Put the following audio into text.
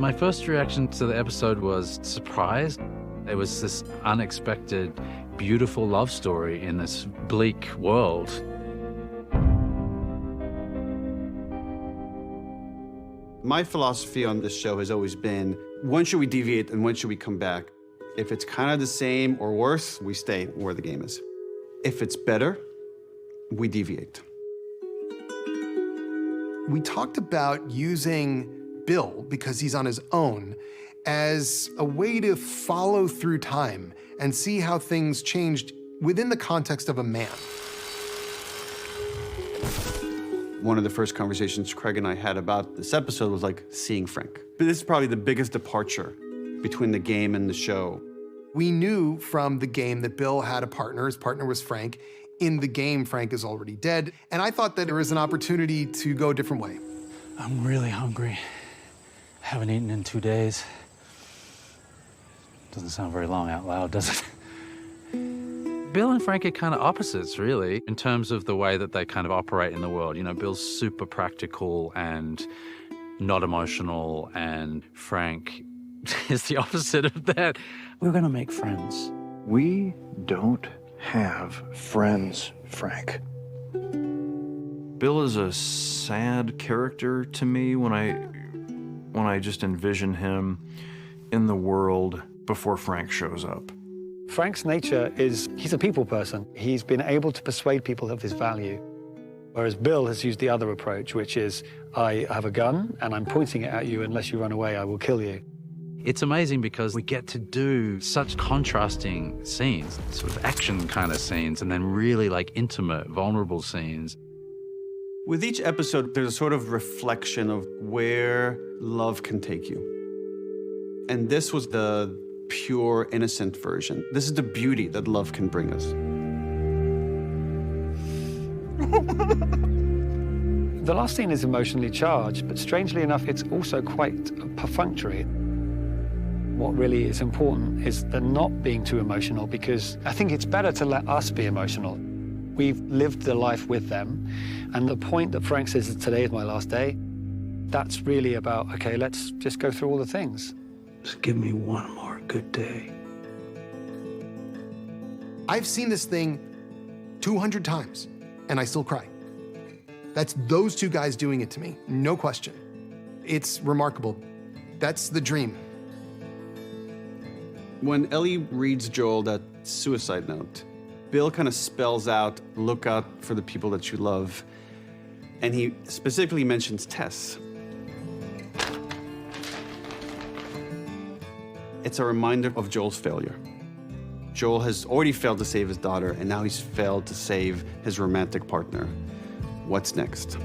My first reaction to the episode was surprise. It was this unexpected, beautiful love story in this bleak world. My philosophy on this show has always been, when should we deviate and when should we come back? If it's kind of the same or worse, we stay where the game is. If it's better, we deviate. We talked about using Bill, because he's on his own, as a way to follow through time and see how things changed within the context of a man. One of the first conversations Craig and I had about this episode was like seeing Frank. But this is probably the biggest departure between the game and the show. We knew from the game that Bill had a partner. His partner was Frank. In the game, Frank is already dead. And I thought that there was an opportunity to go a different way. I'm really hungry. Haven't eaten in 2 days. Doesn't sound very long out loud, does it? Bill and Frank are kind of opposites, really, in terms of the way that they kind of operate in the world. You know, Bill's super practical and not emotional, and Frank is the opposite of that. We're gonna make friends. We don't have friends, Frank. Bill is a sad character to me when I just envision him in the world before Frank shows up. Frank's nature is, he's a people person. He's been able to persuade people of his value. Whereas Bill has used the other approach, which is, I have a gun and I'm pointing it at you. Unless you run away, I will kill you. It's amazing because we get to do such contrasting scenes, sort of action kind of scenes, and then really like intimate, vulnerable scenes. With each episode, there's a sort of reflection of where love can take you. And this was the pure, innocent version. This is the beauty that love can bring us. The last scene is emotionally charged, but strangely enough, it's also quite perfunctory. What really is important is the not being too emotional, because I think it's better to let us be emotional. We've lived the life with them, and the point that Frank says that today is my last day, that's really about, okay, let's just go through all the things. Just give me one more good day. I've seen this thing 200 times, and I still cry. That's those two guys doing it to me, no question. It's remarkable. That's the dream. When Ellie reads Joel that suicide note, Bill kind of spells out, look out for the people that you love. And he specifically mentions Tess. It's a reminder of Joel's failure. Joel has already failed to save his daughter, and now he's failed to save his romantic partner. What's next?